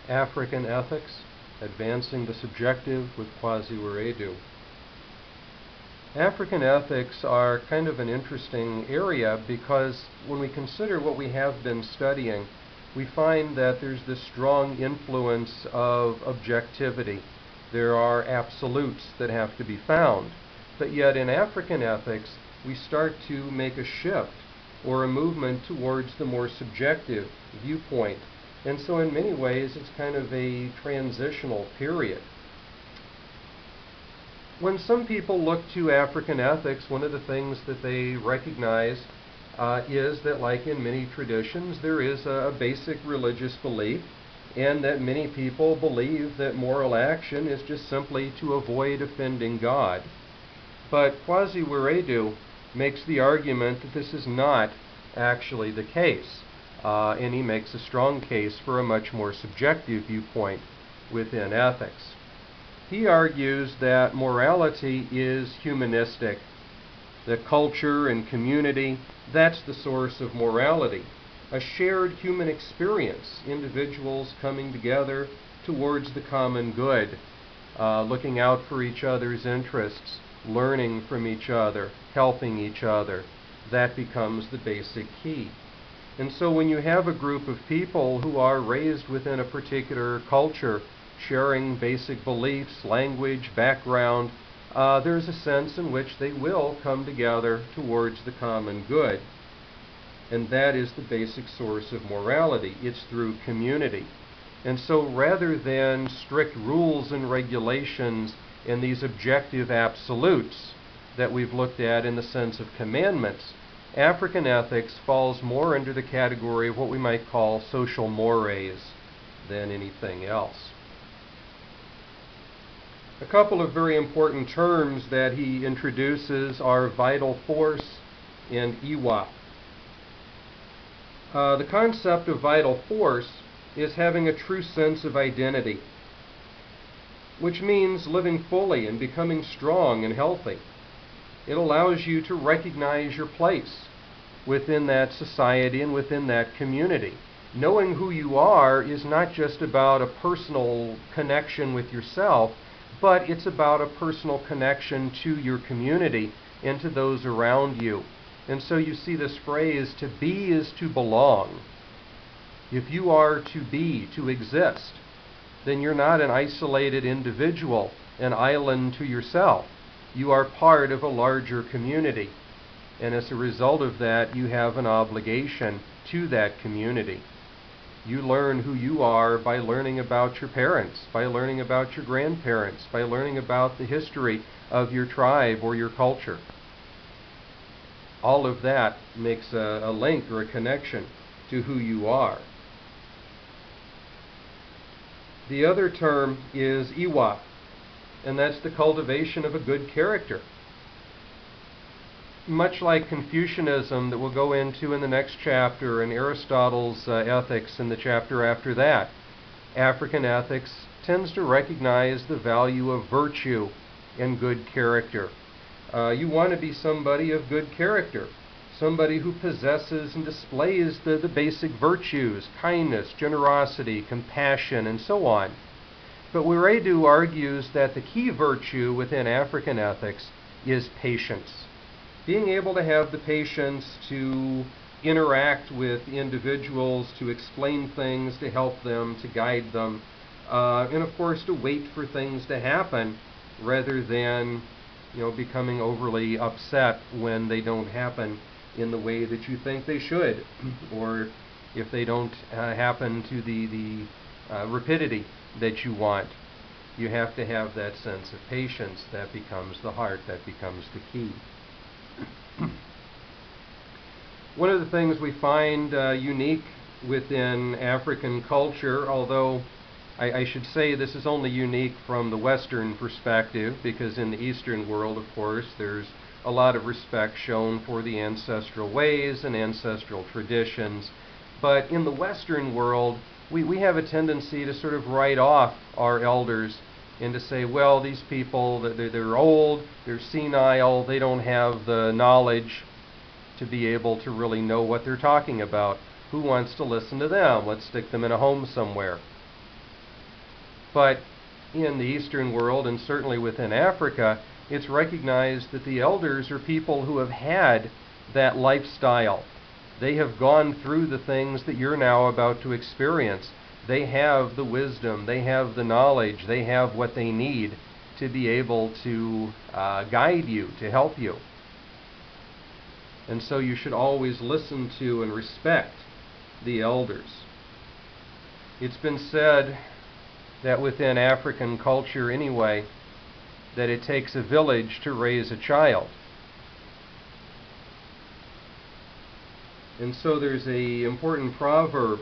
African Ethics, Advancing the Subjective with Kwasi Wiredu. African ethics are kind of an interesting area because when we consider what we have been studying, we find that there's this strong influence of objectivity. There are absolutes that have to be found. But yet in African ethics, we start to make a shift or a movement towards the more subjective viewpoint. And so in many ways, it's kind of a transitional period. When some people look to African ethics, one of the things that they recognize is that, like in many traditions, there is a basic religious belief, and that many people believe that moral action is just simply to avoid offending God. But Kwasi Wiredu makes the argument that this is not actually the case, and he makes a strong case for a much more subjective viewpoint within ethics. He argues that morality is humanistic, that culture and community, that's the source of morality, a shared human experience, individuals coming together towards the common good, looking out for each other's interests, learning from each other, helping each other. That becomes the basic key. And so when you have a group of people who are raised within a particular culture, sharing basic beliefs, language, background, there's a sense in which they will come together towards the common good. And that is the basic source of morality. It's through community. And so rather than strict rules and regulations and these objective absolutes that we've looked at in the sense of commandments, African ethics falls more under the category of what we might call social mores than anything else. A couple of very important terms that he introduces are vital force and iwa. The concept of vital force is having a true sense of identity, which means living fully and becoming strong and healthy. It allows you to recognize your place within that society and within that community. Knowing who you are is not just about a personal connection with yourself, but it's about a personal connection to your community and to those around you. And so you see this phrase, to be is to belong. If you are to be, to exist, then you're not an isolated individual, an island to yourself. You are part of a larger community. And as a result of that, you have an obligation to that community. You learn who you are by learning about your parents, by learning about your grandparents, by learning about the history of your tribe or your culture. All of that makes a link or a connection to who you are. The other term is iwa, and that's the cultivation of a good character. Much like Confucianism that we'll go into in the next chapter, and Aristotle's ethics in the chapter after that, African ethics tends to recognize the value of virtue and good character. You want to be somebody of good character, somebody who possesses and displays the basic virtues, kindness, generosity, compassion, and so on. But Wiredu argues that the key virtue within African ethics is patience. Being able to have the patience to interact with individuals, to explain things, to help them, to guide them, and of course to wait for things to happen rather than becoming overly upset when they don't happen in the way that you think they should, or if they don't happen to the rapidity that you want. You have to have that sense of patience. That becomes the heart, that becomes the key. One of the things we find unique within African culture, although I should say this is only unique from the Western perspective, because in the Eastern world, of course, there's a lot of respect shown for the ancestral ways and ancestral traditions. But in the Western world, we have a tendency to sort of write off our elders and to say, well, these people, they're old, they're senile, they don't have the knowledge to be able to really know what they're talking about. Who wants to listen to them? Let's stick them in a home somewhere. But in the Eastern world, and certainly within Africa, it's recognized that the elders are people who have had that lifestyle. They have gone through the things that you're now about to experience. They have the wisdom, they have the knowledge, they have what they need to be able to guide you, to help you. And so you should always listen to and respect the elders. It's been said that within African culture anyway, that it takes a village to raise a child. And so there's an important proverb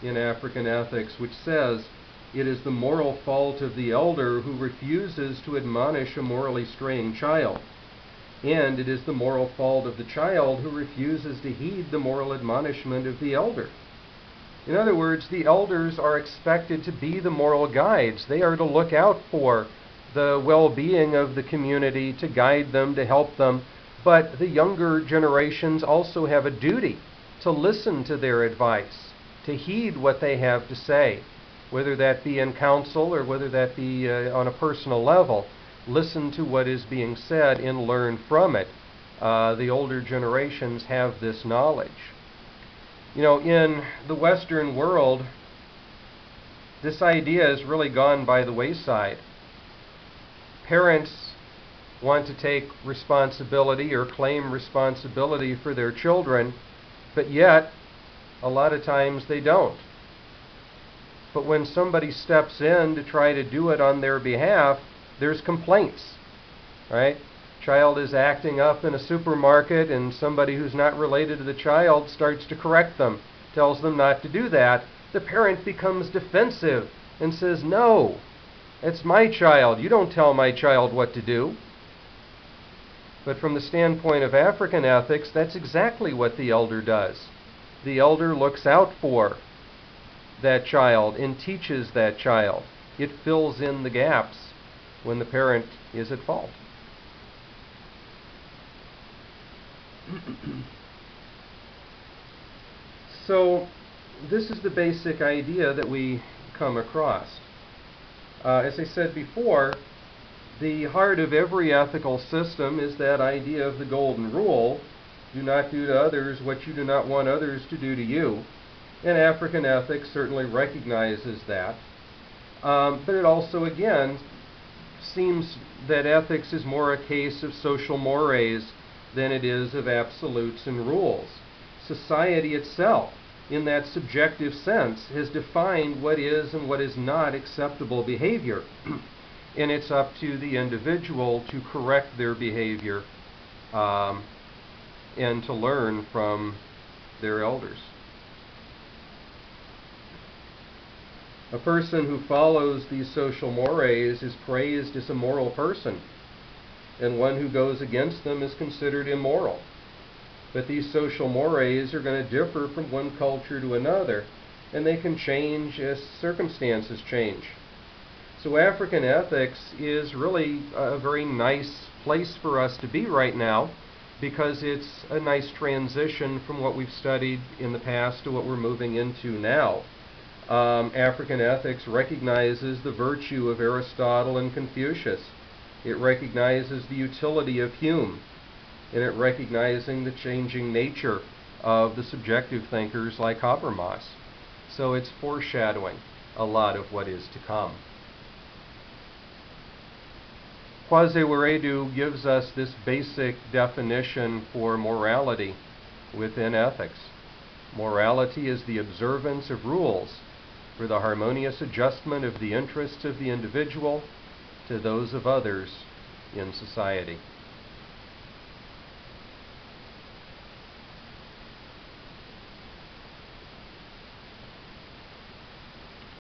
in African ethics which says, "It is the moral fault of the elder who refuses to admonish a morally straying child, and it is the moral fault of the child who refuses to heed the moral admonishment of the elder." In other words, the elders are expected to be the moral guides. They are to look out for the well-being of the community, to guide them, to help them. But the younger generations also have a duty to listen to their advice, to heed what they have to say, whether that be in counsel or whether that be on a personal level. Listen to what is being said and learn from it. The older generations have this knowledge. You know, in the Western world, this idea has really gone by the wayside. Parents want to take responsibility or claim responsibility for their children, but yet, a lot of times they don't. But when somebody steps in to try to do it on their behalf, there's complaints, right? Child is acting up in a supermarket and somebody who's not related to the child starts to correct them, tells them not to do that. The parent becomes defensive and says, "No, it's my child. You don't tell my child what to do." But from the standpoint of African ethics, that's exactly what the elder does. The elder looks out for that child and teaches that child. It fills in the gaps when the parent is at fault. So this is the basic idea that we come across. As I said before, the heart of every ethical system is that idea of the golden rule: do not do to others what you do not want others to do to you. And African ethics certainly recognizes that. But it also, again, seems that ethics is more a case of social mores than it is of absolutes and rules. Society itself, in that subjective sense, has defined what is and what is not acceptable behavior. And it's up to the individual to correct their behavior and to learn from their elders. A person who follows these social mores is praised as a moral person, and one who goes against them is considered immoral. But these social mores are going to differ from one culture to another, and they can change as circumstances change. So African ethics is really a very nice place for us to be right now, because it's a nice transition from what we've studied in the past to what we're moving into now. African ethics recognizes the virtue of Aristotle and Confucius. It recognizes the utility of Hume, and it recognizing the changing nature of the subjective thinkers like Habermas. So it's foreshadowing a lot of what is to come. Kwasi Wiredu gives us this basic definition for morality within ethics. Morality is the observance of rules for the harmonious adjustment of the interests of the individual to those of others in society.